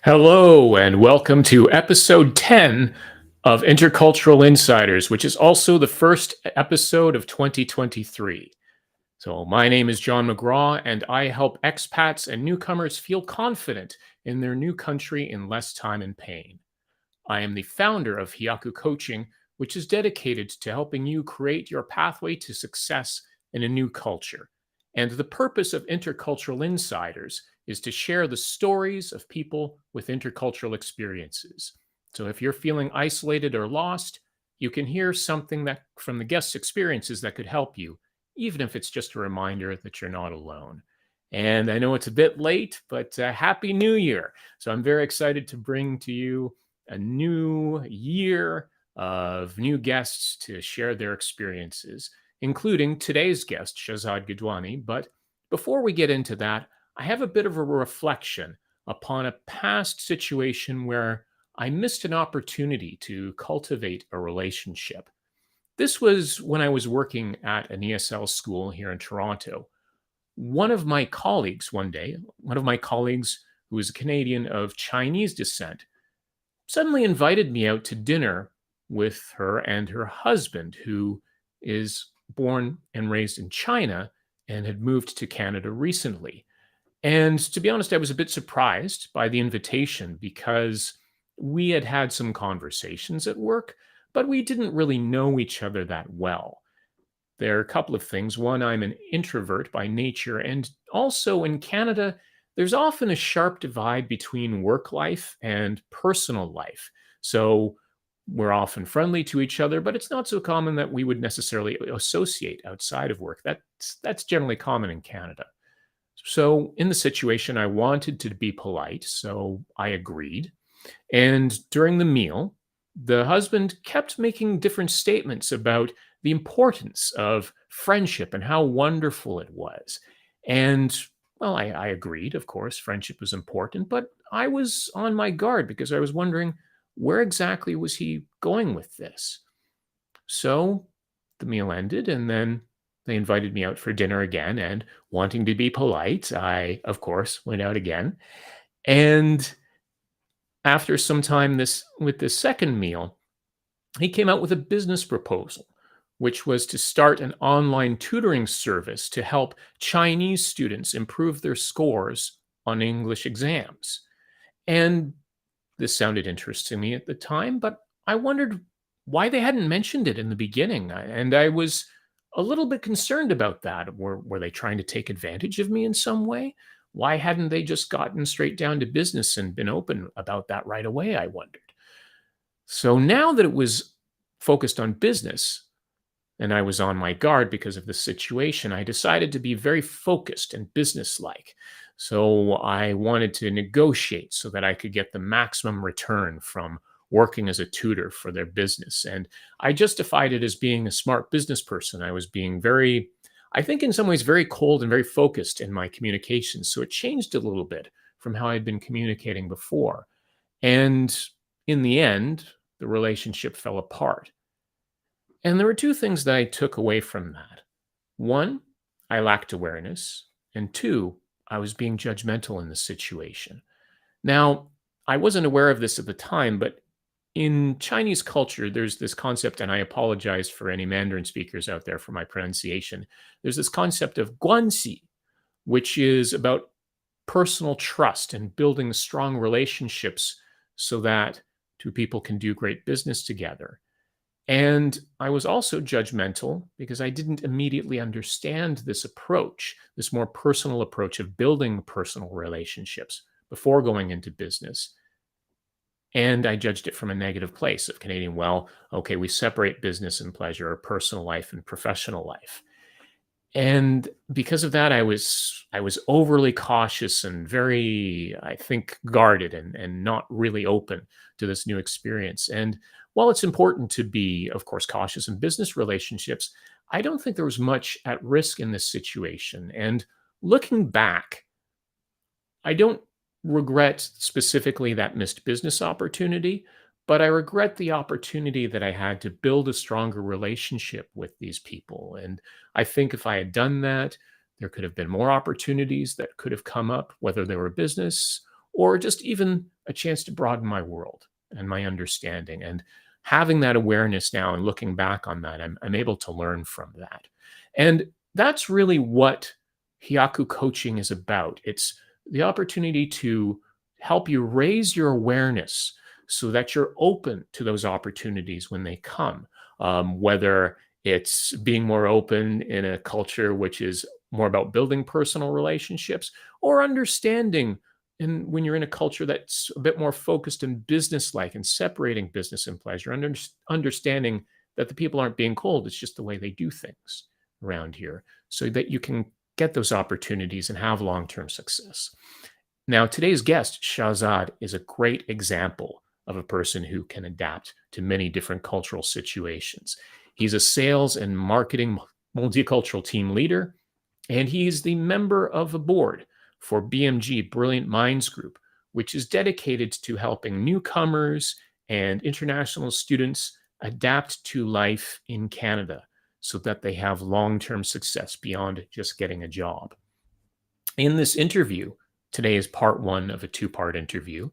Hello, and welcome to episode 10 of Intercultural Insiders, which is also the first episode of 2023. So, my name is John McGraw, and I help expats and newcomers feel confident in their new country in less time and pain. I am the founder of Hyaku Coaching, which is dedicated to helping you create your pathway to success in a new culture. And the purpose of Intercultural Insiders is to share the stories of people with intercultural experiences. So if you're feeling isolated or lost, you can hear something that from the guests' experiences that could help you, even if it's just a reminder that you're not alone. And I know it's a bit late, but Happy New Year. So I'm very excited to bring to you a new year of new guests to share their experiences, including today's guest, Shahzad Gidwani. But before we get into that, I have a bit of a reflection upon a past situation where I missed an opportunity to cultivate a relationship. This was when I was working at an ESL school here in Toronto. One of my colleagues, one day, one of my colleagues who is a Canadian of Chinese descent, suddenly invited me out to dinner with her and her husband, who is born and raised in China and had moved to Canada recently. And to be honest, I was a bit surprised by the invitation because we had had some conversations at work, but we didn't really know each other that well. There are a couple of things. One, I'm an introvert by nature, and also in Canada, there's often a sharp divide between work life and personal life. So we're often friendly to each other, but it's not so common that we would necessarily associate outside of work. That's generally common in Canada. So in the situation, I wanted to be polite, so I agreed. And during the meal, the husband kept making different statements about the importance of friendship and how wonderful it was. And well, I agreed, of course, friendship was important, but I was on my guard because I was wondering where exactly was he going with this? So the meal ended, and then they invited me out for dinner again. And wanting to be polite, I, of course, went out again. And after some time with this second meal, he came out with a business proposal, which was to start an online tutoring service to help Chinese students improve their scores on English exams. And this sounded interesting to me at the time, but I wondered why they hadn't mentioned it in the beginning. And I was a little bit concerned about that. Were they trying to take advantage of me in some way? Why hadn't they just gotten straight down to business and been open about that right away? I wondered. So now that it was focused on business, and I was on my guard because of the situation, I decided to be very focused and businesslike. So I wanted to negotiate so that I could get the maximum return from working as a tutor for their business. And I justified it as being a smart business person. I was being very, I think in some ways, very cold and very focused in my communications. So it changed a little bit from how I'd been communicating before. And in the end, the relationship fell apart. And there were two things that I took away from that. One, I lacked awareness. And two, I was being judgmental in the situation. Now, I wasn't aware of this at the time, but in Chinese culture, there's this concept, and I apologize for any Mandarin speakers out there for my pronunciation. There's this concept of guanxi, which is about personal trust and building strong relationships so that two people can do great business together. And I was also judgmental because I didn't immediately understand this approach, this more personal approach of building personal relationships before going into business. And I judged it from a negative place of Canadian, well, okay, we separate business and pleasure, or personal life and professional life. And because of that, I was overly cautious and very, I think, guarded and not really open to this new experience. And while it's important to be, of course, cautious in business relationships, I don't think there was much at risk in this situation. And looking back, I don't regret specifically that missed business opportunity, but I regret the opportunity that I had to build a stronger relationship with these people. And I think if I had done that, there could have been more opportunities that could have come up, whether they were business or just even a chance to broaden my world and my understanding. And having that awareness now and looking back on that, I'm able to learn from that. And that's really what Hyaku coaching is about. It's the opportunity to help you raise your awareness so that you're open to those opportunities when they come, whether it's being more open in a culture which is more about building personal relationships, or understanding when you're in a culture that's a bit more focused and business-like and separating business and pleasure, understanding that the people aren't being cold, it's just the way they do things around here, so that you can get those opportunities and have long-term success. Now, today's guest, Shahzad, is a great example of a person who can adapt to many different cultural situations. He's a sales and marketing multicultural team leader, and he's the member of a board for BMG-Brilliant Minds Group, which is dedicated to helping newcomers and international students adapt to life in Canada so that they have long-term success beyond just getting a job. In this interview, today is part one of a two-part interview.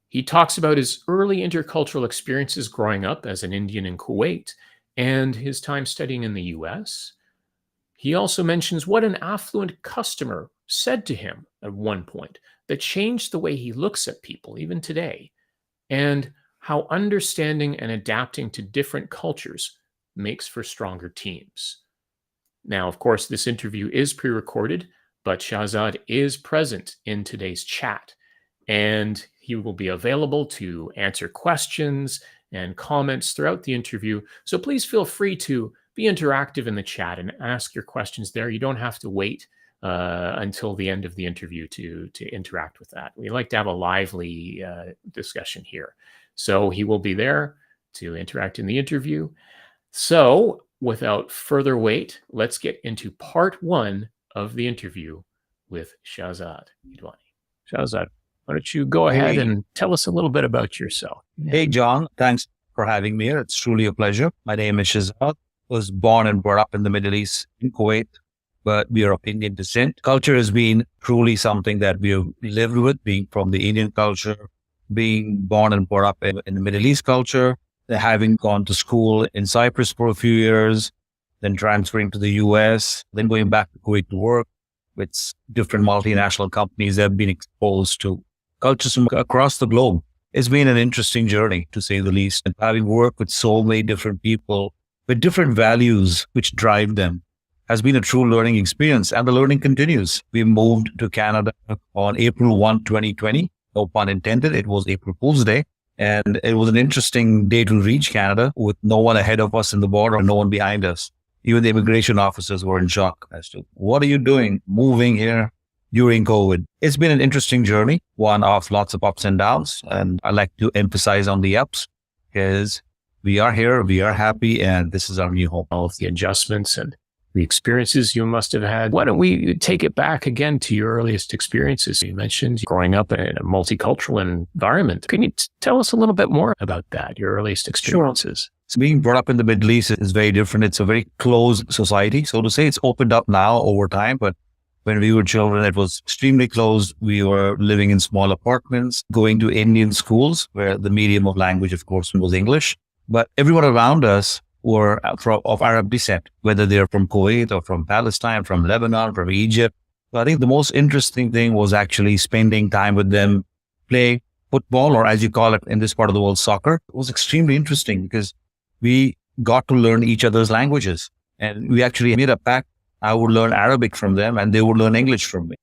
He talks about his early intercultural experiences growing up as an Indian in Kuwait and his time studying in the US. He also mentions what an affluent customer said to him at one point that changed the way he looks at people, even today, and how understanding and adapting to different cultures makes for stronger teams. Now, of course, this interview is pre-recorded, but Shahzad is present in today's chat, and he will be available to answer questions and comments throughout the interview. So please feel free to be interactive in the chat and ask your questions there. You don't have to wait until the end of the interview to interact with that. We like to have a lively discussion here. So he will be there to interact in the interview. So without further wait, let's get into part one of the interview with Shahzad Gidwani. Shahzad, why don't you go ahead and tell us a little bit about yourself? Hey, John. Thanks for having me here. It's truly a pleasure. My name is Shahzad. Was born and brought up in the Middle East in Kuwait, but we are of Indian descent. Culture has been truly something that we have lived with, being from the Indian culture, being born and brought up in the Middle East culture, having gone to school in Cyprus for a few years, then transferring to the US, then going back to Kuwait to work with different multinational companies that have been exposed to cultures from across the globe. It's been an interesting journey, to say the least. And having worked with so many different people with different values which drive them has been a true learning experience, and the learning continues. We moved to Canada on April 1, 2020. No pun intended. It was April Fool's Day. And it was an interesting day to reach Canada with no one ahead of us in the border and no one behind us. Even the immigration officers were in shock as to, what are you doing moving here during COVID? It's been an interesting journey, one of lots of ups and downs. And I like to emphasize on the ups because we are here, we are happy, and this is our new home. All of the adjustments and the experiences you must have had. Why don't we take it back again to your earliest experiences? You mentioned growing up in a multicultural environment. Can you tell us a little bit more about that, your earliest experiences? Sure. So being brought up in the Middle East is very different. It's a very closed society. So to say it's opened up now over time, but when we were children, it was extremely closed. We were living in small apartments, going to Indian schools where the medium of language, of course, was English. But everyone around us were of Arab descent, whether they're from Kuwait or from Palestine, from Lebanon, from Egypt. So I think the most interesting thing was actually spending time with them, play football, or as you call it in this part of the world, soccer. It was extremely interesting because we got to learn each other's languages. And we actually made a pact. I would learn Arabic from them and they would learn English from me.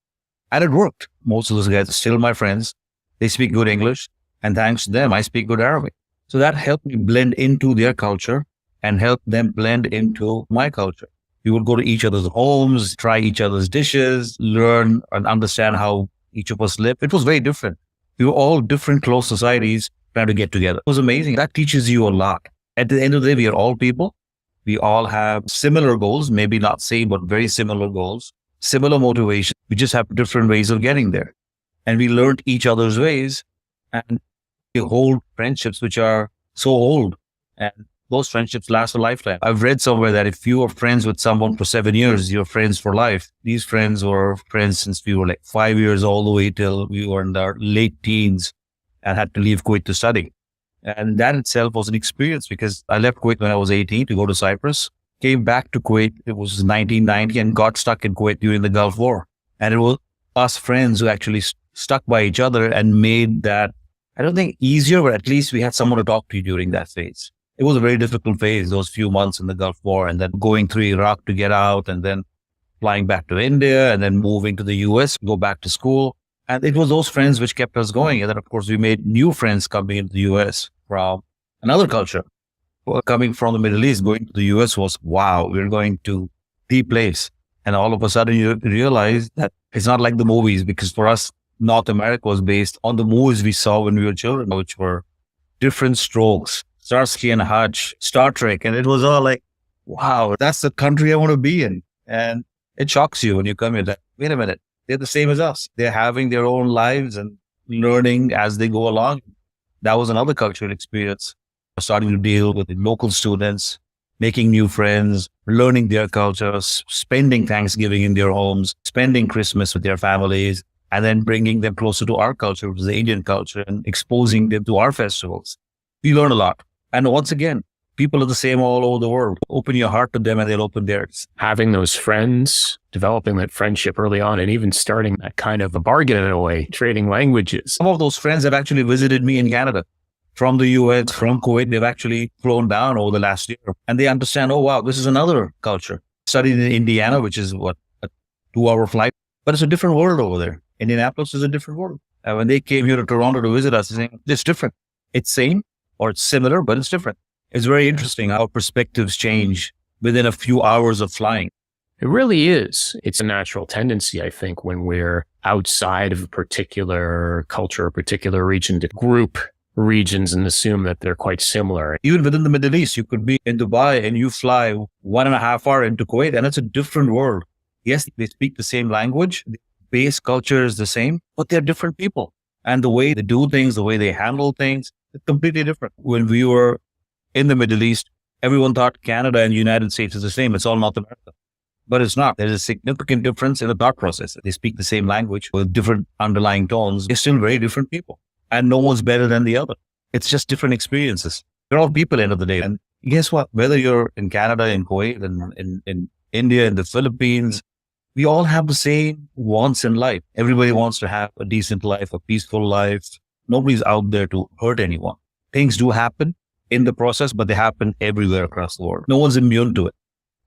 And it worked. Most of those guys are still my friends. They speak good English. And thanks to them, I speak good Arabic. So that helped me blend into their culture and help them blend into my culture. We would go to each other's homes, try each other's dishes, learn and understand how each of us lived. It was very different. We were all different close societies trying to get together. It was amazing. That teaches you a lot. At the end of the day, we are all people. We all have similar goals, maybe not same, but very similar goals, similar motivation. We just have different ways of getting there. And we learned each other's ways and we hold friendships which are so old. And those friendships last a lifetime. I've read somewhere that if you are friends with someone for 7 years, you're friends for life. These friends were friends since we were like 5 years all the way till we were in our late teens. and had to leave Kuwait to study. And that itself was an experience because I left Kuwait when I was 18 to go to Cyprus, came back to Kuwait. It was 1990 and got stuck in Kuwait during the Gulf War. And it was us friends who actually stuck by each other and made that, I don't think easier, but at least we had someone to talk to during that phase. It was a very difficult phase, those few months in the Gulf War, and then going through Iraq to get out, and then flying back to India, and then moving to the US, go back to school. And it was those friends which kept us going. And then, of course, we made new friends coming into the US from another culture. Well, coming from the Middle East, going to the US was, wow, we're going to the place. And all of a sudden you realize that it's not like the movies, because for us, North America was based on the movies we saw when we were children, which were different strokes, Starsky and Hutch, Star Trek. And it was all like, wow, that's the country I want to be in. And it shocks you when you come here that, wait a minute, they're the same as us. They're having their own lives and learning as they go along. That was another cultural experience. Starting to deal with the local students, making new friends, learning their cultures, spending Thanksgiving in their homes, spending Christmas with their families, and then bringing them closer to our culture, which is the Indian culture, and exposing them to our festivals. We learn a lot. And once again, people are the same all over the world. Open your heart to them and they'll open theirs. Having those friends, developing that friendship early on, and even starting that kind of a bargain in a way, trading languages. Some of those friends have actually visited me in Canada. From the US, from Kuwait, they've actually flown down over the last year. And they understand, oh, wow, this is another culture. Studied in Indiana, which is a 2-hour flight. But it's a different world over there. Indianapolis is a different world. And when they came here to Toronto to visit us, they're saying, it's different. It's same or it's similar, but it's different. It's very interesting how perspectives change within a few hours of flying. It really is. It's a natural tendency, I think, when we're outside of a particular culture, a particular region, to group regions and assume that they're quite similar. Even within the Middle East, you could be in Dubai and you fly 1.5 hours into Kuwait and it's a different world. Yes, they speak the same language. The base culture is the same, but they're different people. And the way they do things, the way they handle things, it's completely different. When we were in the Middle East, everyone thought Canada and the United States is the same. It's all North America. But it's not. There's a significant difference in the thought process. They speak the same language with different underlying tones. They're still very different people. And no one's better than the other. It's just different experiences. They're all people at the end of the day. And guess what? Whether you're in Canada, in Kuwait, in India, in the Philippines, we all have the same wants in life. Everybody wants to have a decent life, a peaceful life. Nobody's out there to hurt anyone. Things do happen in the process, but they happen everywhere across the world. No one's immune to it.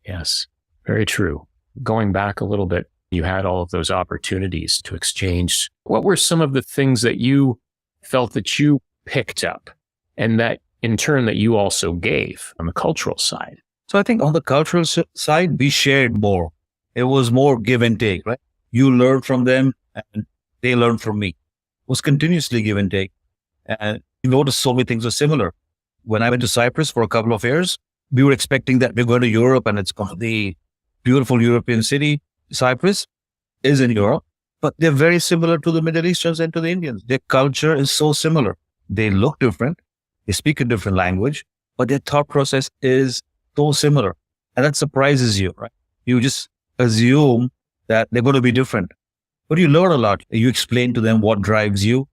Yes, very true. Going back a little bit, you had all of those opportunities to exchange. What were some of the things that you felt that you picked up and that in turn that you also gave on the cultural side? So I think on the cultural side, we shared more. It was more give and take, right? You learn from them and they learn from me. It was continuously give and take. And you notice so many things were similar. When I went to Cyprus for a couple of years, we were expecting that we're going to Europe and it's going to be beautiful European city. Cyprus is in Europe, but they're very similar to the Middle Easterns and to the Indians. Their culture is so similar. They look different. They speak a different language, but their thought process is so similar. And that surprises you, right? You just assume that they're going to be different, but you learn a lot. You explain to them what drives you.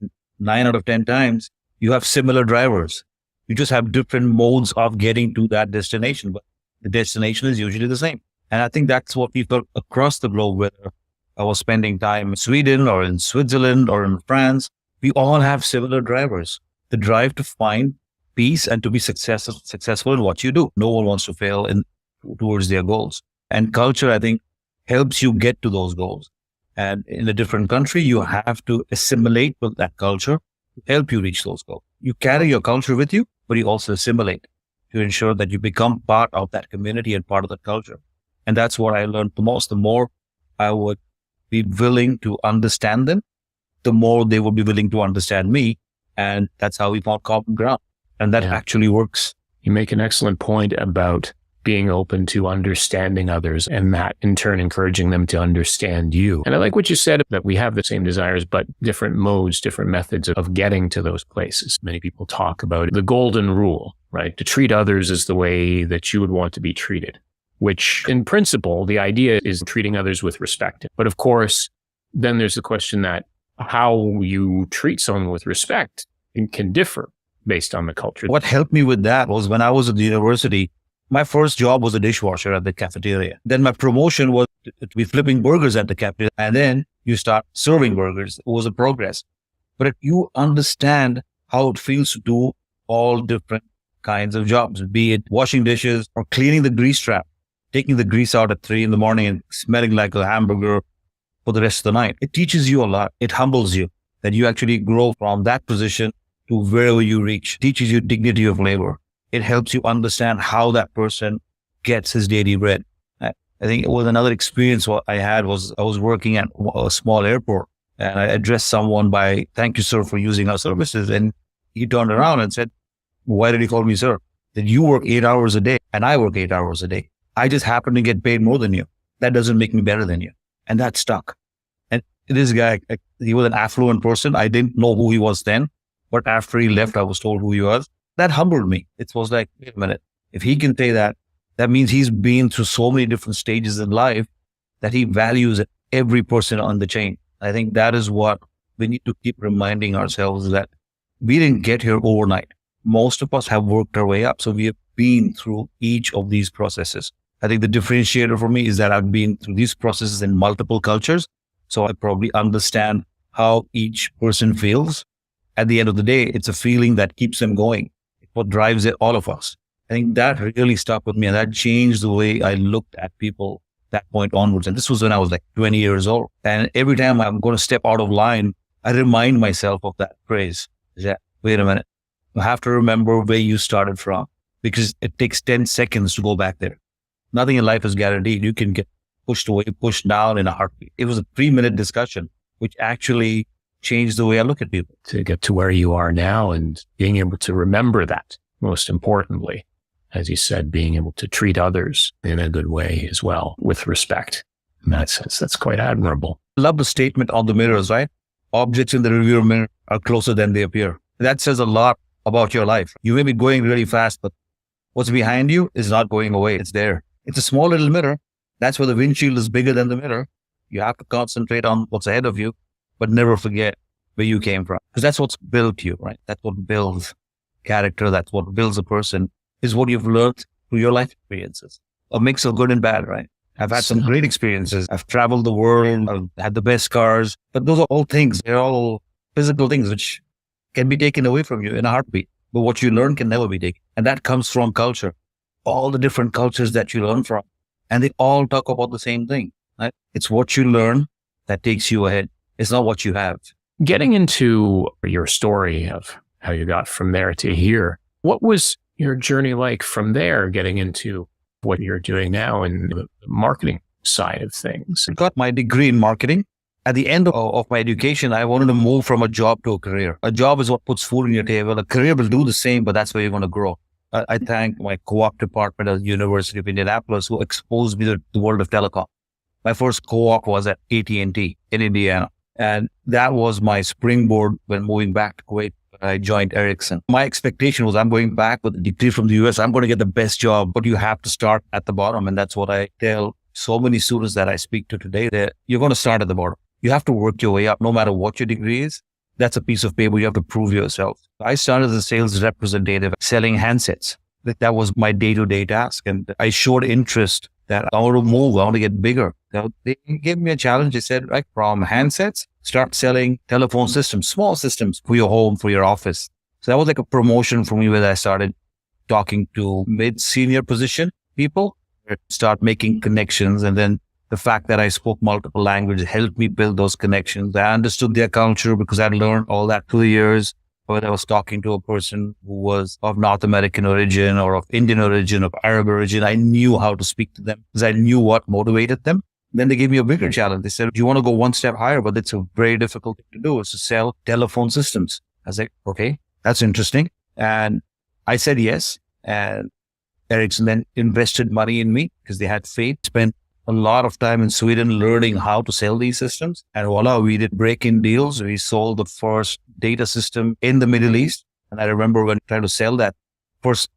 And 9 out of 10 times, you have similar drivers. You just have different modes of getting to that destination, but the destination is usually the same. And I think that's what people across the globe, whether I was spending time in Sweden or in Switzerland or in France, we all have similar drivers. The drive to find peace and to be successful in what you do. No one wants to fail towards their goals. And culture, I think, helps you get to those goals. And in a different country, you have to assimilate with that culture to help you reach those goals. You carry your culture with you, but you also assimilate to ensure that you become part of that community and part of that culture. And that's what I learned the most. The more I would be willing to understand them, the more they will be willing to understand me. And that's how we found common ground. And that actually works. You make an excellent point about being open to understanding others and that in turn encouraging them to understand you. And I like what you said that we have the same desires, but different modes, different methods of getting to those places. Many people talk about the golden rule, right? To treat others as the way that you would want to be treated, which in principle, the idea is treating others with respect. But of course, then there's the question that how you treat someone with respect can differ based on the culture. What helped me with that was when I was at the university, my first job was a dishwasher at the cafeteria. Then my promotion was to be flipping burgers at the cafeteria. And then you start serving burgers. It was a progress. But if you understand how it feels to do all different kinds of jobs, be it washing dishes or cleaning the grease trap, taking the grease out at 3 a.m. and smelling like a hamburger for the rest of the night, it teaches you a lot. It humbles you that you actually grow from that position to wherever you reach. It teaches you dignity of labor. It helps you understand how that person gets his daily bread. I think it was another experience what I had was I was working at a small airport and I addressed someone by, "Thank you, sir, for using our services." And he turned around and said, "Why did he call me sir?" That you work 8 hours a day and I work 8 hours a day. I just happen to get paid more than you. That doesn't make me better than you. And that stuck. And this guy, he was an affluent person. I didn't know who he was then, but after he left, I was told who he was. That humbled me. It was like, wait a minute, if he can say that, that means he's been through so many different stages in life that he values every person on the chain. I think that is what we need to keep reminding ourselves, that we didn't get here overnight. Most of us have worked our way up. So we have been through each of these processes. I think the differentiator for me is that I've been through these processes in multiple cultures. So I probably understand how each person feels. At the end of the day, it's a feeling that keeps them going. It's what drives all of us. I think that really stuck with me, and that changed the way I looked at people that point onwards. And this was when I was like 20 years old. And every time I'm going to step out of line, I remind myself of that phrase. That, wait a minute, you have to remember where you started from, because it takes 10 seconds to go back there. Nothing in life is guaranteed. You can get pushed away, pushed down in a heartbeat. It was a 3-minute discussion, which actually changed the way I look at people. To get to where you are now and being able to remember that, most importantly, as you said, being able to treat others in a good way as well, with respect. In that sense, that's quite admirable. I love the statement on the mirrors, right? Objects in the rearview mirror are closer than they appear. That says a lot about your life. You may be going really fast, but what's behind you is not going away. It's there. It's a small little mirror. That's where the windshield is bigger than the mirror. You have to concentrate on what's ahead of you, but never forget where you came from. Because that's what's built you, right? That's what builds character. That's what builds a person, is what you've learned through your life experiences. A mix of good and bad, right? I've had some great experiences. I've traveled the world. I've had the best cars. But those are all things. They're all physical things which can be taken away from you in a heartbeat. But what you learn can never be taken. And that comes from culture. All the different cultures that you learn from. And they all talk about the same thing, right? It's what you learn that takes you ahead. It's not what you have. Getting into your story of how you got from there to here, what was your journey like from there, getting into what you're doing now in the marketing side of things? I got my degree in marketing. At the end of my education, I wanted to move from a job to a career. A job is what puts food on your table. A career will do the same, but that's where you're going to grow. I thank my co-op department at the University of Indianapolis, who exposed me to the world of telecom. My first co-op was at AT&T in Indiana. And that was my springboard when moving back to Kuwait. I joined Ericsson. My expectation was, I'm going back with a degree from the US. I'm going to get the best job, but you have to start at the bottom. And that's what I tell so many students that I speak to today, that you're going to start at the bottom. You have to work your way up, no matter what your degree is. That's a piece of paper. You have to prove yourself. I started as a sales representative selling handsets. That was my day-to-day task. And I showed interest that I want to move. I want to get bigger. They gave me a challenge. They said, right, from handsets, start selling telephone systems, small systems for your home, for your office. So that was like a promotion for me, where I started talking to mid-senior position people, start making connections. And then the fact that I spoke multiple languages helped me build those connections. I understood their culture because I learned all that through the years. When I was talking to a person who was of North American origin or of Indian origin, of Arab origin, I knew how to speak to them because I knew what motivated them. Then they gave me a bigger challenge. They said, do you want to go one step higher? But it's a very difficult thing to do, is to sell telephone systems. I was like, okay, that's interesting. And I said yes. And Ericsson then invested money in me because they had faith. Spent a lot of time in Sweden learning how to sell these systems. And voila, we did break-in deals. We sold the first data system in the Middle East. And I remember when trying to sell that, first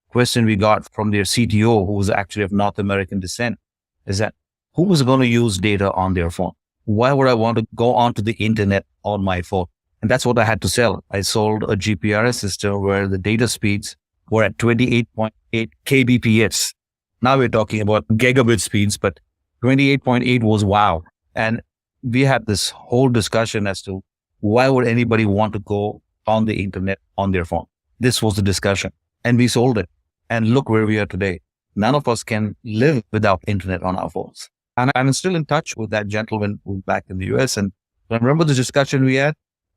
question we got from their CTO, who was actually of North American descent, is that who was going to use data on their phone? Why would I want to go onto the internet on my phone? And that's what I had to sell. I sold a GPRS system where the data speeds were at 28.8 kbps. Now we're talking about gigabit speeds, but 28.8 was wow. And we had this whole discussion as to why would anybody want to go on the internet on their phone? This was the discussion, and we sold it. And look where we are today. None of us can live without internet on our phones. And I'm still in touch with that gentleman who's back in the US. And I remember the discussion we had,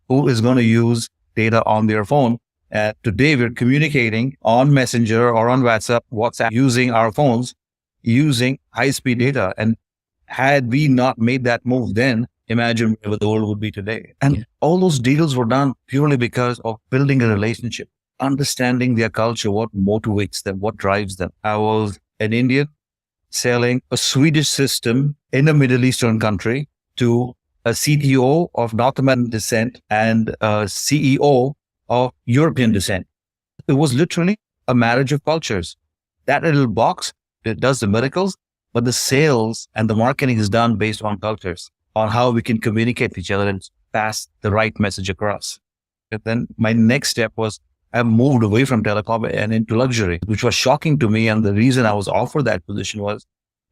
who is going to use data on their phone? Today we're communicating on Messenger or on WhatsApp, using our phones, using high-speed data. And had we not made that move then, imagine where the world would be today. And all those deals were done purely because of building a relationship, understanding their culture, what motivates them, what drives them. I was an Indian selling a Swedish system in a Middle Eastern country to a CTO of North American descent and a CEO of European descent. It was literally a marriage of cultures. That little box, it does the miracles, but the sales and the marketing is done based on cultures, on how we can communicate with each other and pass the right message across. And then my next step was I moved away from telecom and into luxury, which was shocking to me. And the reason I was offered that position was,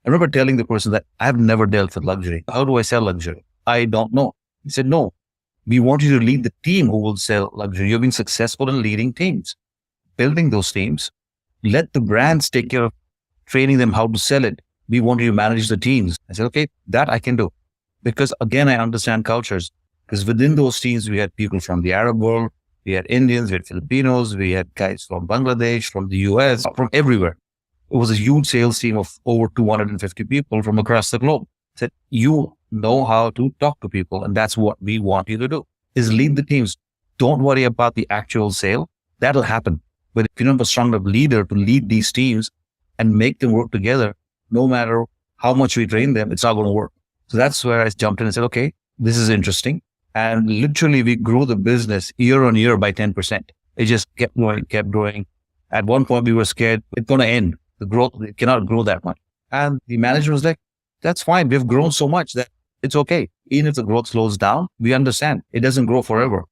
I remember telling the person that I've never dealt with luxury. How do I sell luxury? I don't know. He said, no, we want you to lead the team who will sell luxury. You've been successful in leading teams, building those teams. Let the brands take care of training them how to sell it. We want you to manage the teams. I said, okay, that I can do. Because again, I understand cultures. Because within those teams, we had people from the Arab world, we had Indians, we had Filipinos, we had guys from Bangladesh, from the US, from everywhere. It was a huge sales team of over 250 people from across the globe. I said, you know how to talk to people. And that's what we want you to do, is lead the teams. Don't worry about the actual sale. That'll happen. But if you don't have a strong enough leader to lead these teams and make them work together, no matter how much we train them, it's not going to work. So that's where I jumped in and said, okay, this is interesting. And literally we grew the business year on year by 10%. It just kept growing. At one point we were scared it's going to end. The growth, it cannot grow that much. And the manager was like, that's fine. We've grown so much that it's okay. Even if the growth slows down, we understand it doesn't grow forever.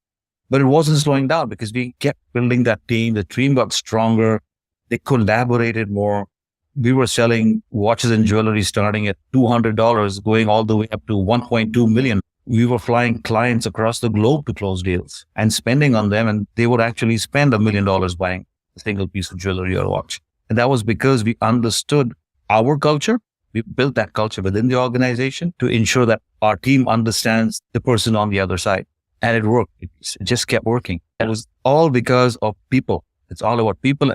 But it wasn't slowing down because we kept building that team. The team got stronger. They collaborated more. We were selling watches and jewelry starting at $200, going all the way up to 1.2 million. We were flying clients across the globe to close deals and spending on them. And they would actually spend $1 million buying a single piece of jewelry or watch. And that was because we understood our culture. We built that culture within the organization to ensure that our team understands the person on the other side. And it worked. It just kept working. It was all because of people. It's all about people,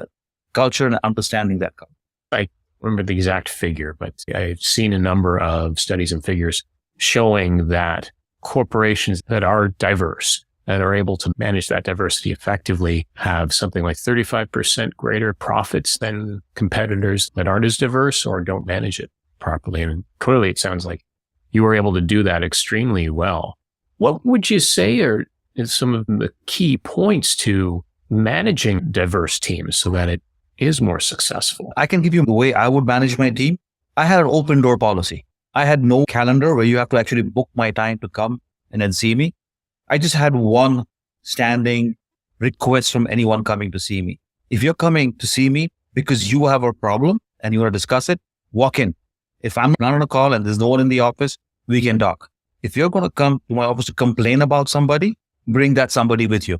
culture, and understanding that culture. I remember the exact figure, but I've seen a number of studies and figures showing that corporations that are diverse, that are able to manage that diversity effectively, have something like 35% greater profits than competitors that aren't as diverse or don't manage it properly. And clearly it sounds like you were able to do that extremely well. What would you say are some of the key points to managing diverse teams so that it is more successful? I can give you the way I would manage my team. I had an open door policy. I had no calendar where you have to actually book my time to come and then see me. I just had one standing request from anyone coming to see me. If you're coming to see me because you have a problem and you want to discuss it, walk in. If I'm not on a call and there's no one in the office, we can talk. If you're going to come to my office to complain about somebody, bring that somebody with you,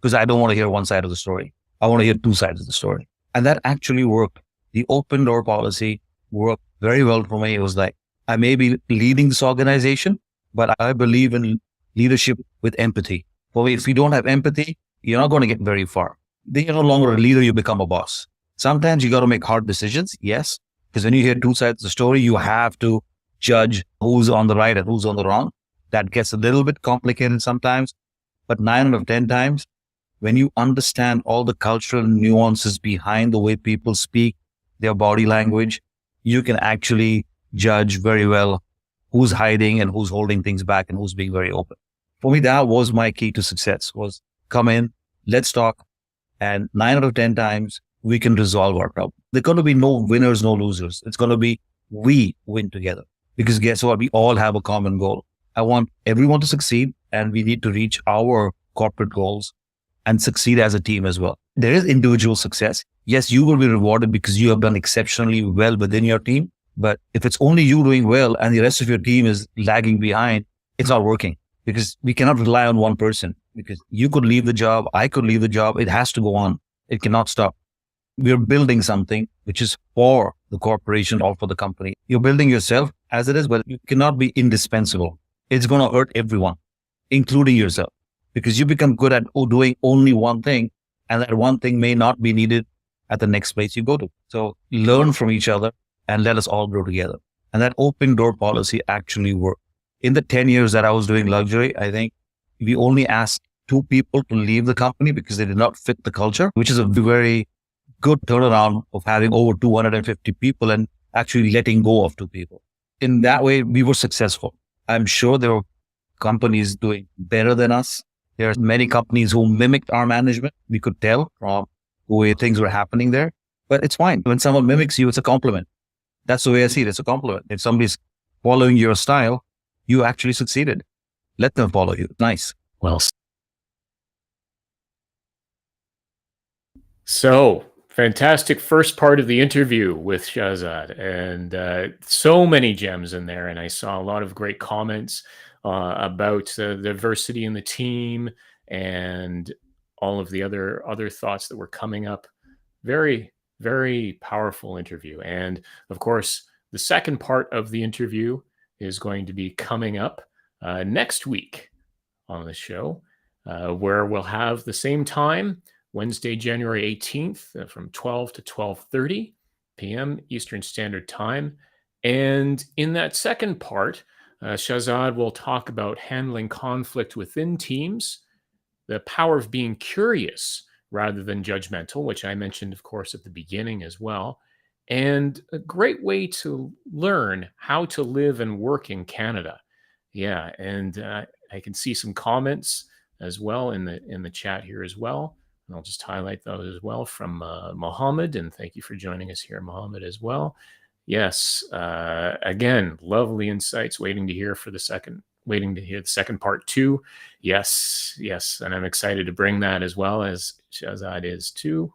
because I don't want to hear one side of the story. I want to hear two sides of the story. And that actually worked. The open door policy worked very well for me. It was like, I may be leading this organization, but I believe in leadership with empathy. For me, if you don't have empathy, you're not going to get very far. Then you're no longer a leader, you become a boss. Sometimes you got to make hard decisions. Yes. Because when you hear two sides of the story, you have to judge who's on the right and who's on the wrong. That gets a little bit complicated sometimes, but 9 out of 10 times, when you understand all the cultural nuances behind the way people speak, their body language, you can actually judge very well who's hiding and who's holding things back and who's being very open. For me, that was my key to success, was come in, let's talk. And 9 out of 10 times, we can resolve our problem. There's going to be no winners, no losers. It's going to be we win together. Because guess what? We all have a common goal. I want everyone to succeed, and we need to reach our corporate goals and succeed as a team as well. There is individual success. Yes, you will be rewarded because you have done exceptionally well within your team. But if it's only you doing well and the rest of your team is lagging behind, it's not working, because we cannot rely on one person, because you could leave the job. I could leave the job. It has to go on. It cannot stop. We're building something which is for the corporation or for the company. You're building yourself as it is, but you cannot be indispensable. It's going to hurt everyone, including yourself, because you become good at doing only one thing, and that one thing may not be needed at the next place you go to. So learn from each other and let us all grow together. And that open door policy actually worked. In the 10 years that I was doing luxury, I think we only asked 2 people to leave the company because they did not fit the culture, which is a very good turnaround of having over 250 people and actually letting go of 2 people. In that way, we were successful. I'm sure there were companies doing better than us. There are many companies who mimicked our management. We could tell from the way things were happening there, but it's fine. When someone mimics you, it's a compliment. That's the way I see it. It's a compliment. If somebody's following your style, you actually succeeded. Let them follow you. Nice. Well, so fantastic first part of the interview with Shahzad, and so many gems in there. And I saw a lot of great comments about the diversity in the team and all of the other thoughts that were coming up. Very, very powerful interview. And of course, the second part of the interview is going to be coming up next week on the show, where we'll have the same time, Wednesday, January 18th, from 12 to 12:30 p.m. Eastern Standard Time. And in that second part, Shahzad will talk about handling conflict within teams, the power of being curious rather than judgmental, which I mentioned, of course, at the beginning as well, and a great way to learn how to live and work in Canada. Yeah, and I can see some comments as well in the chat here as well. And I'll just highlight those as well from Mohammed, and thank you for joining us here, Mohammed, as well. Yes, again, lovely insights. Waiting to hear the second part too. Yes, and I'm excited to bring that as well, as Shahzad is too,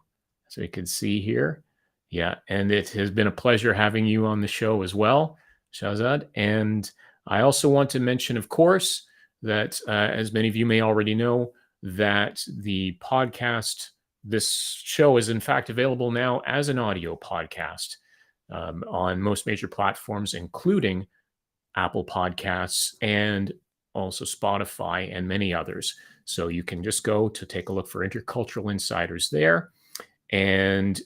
so you can see here. Yeah, and it has been a pleasure having you on the show as well, Shahzad. And I also want to mention, of course, that as many of you may already know, that the podcast, this show is in fact available now as an audio podcast on most major platforms, including Apple Podcasts and also Spotify and many others. So you can just go to take a look for Intercultural Insiders there. And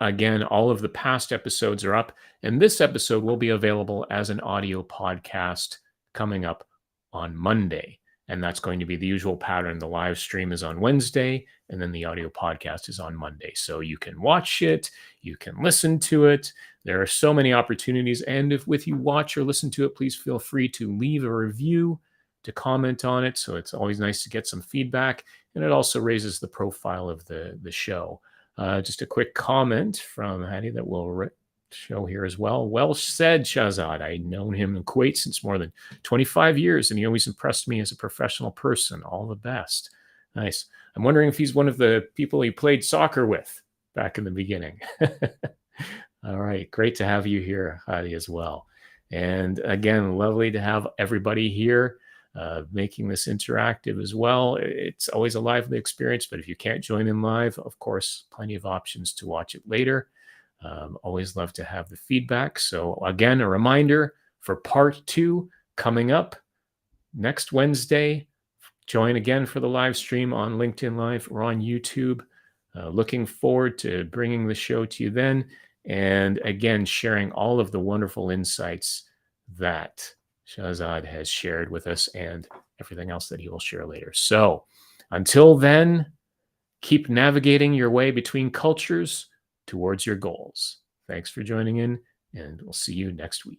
again, all of the past episodes are up, and this episode will be available as an audio podcast coming up on Monday. And that's going to be the usual pattern. The live stream is on Wednesday, and then the audio podcast is on Monday. So you can watch it, you can listen to it. There are so many opportunities. And if you watch or listen to it, please feel free to leave a review, to comment on it. So it's always nice to get some feedback. And it also raises the profile of the show. Just a quick comment from Hadi that we'll show here as well. Well said, Shahzad. I've known him in Kuwait since more than 25 years, and he always impressed me as a professional person. All the best. Nice. I'm wondering if he's one of the people he played soccer with back in the beginning. All right. Great to have you here, Hadi, as well. And again, lovely to have everybody here. Making this interactive as well. It's always a lively experience, but if you can't join in live, of course, plenty of options to watch it later. Always love to have the feedback. So again, a reminder for part 2 coming up next Wednesday. Join again for the live stream on LinkedIn Live or on YouTube. Looking forward to bringing the show to you then. And again, sharing all of the wonderful insights that Shahzad has shared with us and everything else that he will share later. So until then, keep navigating your way between cultures towards your goals. Thanks for joining in, and we'll see you next week.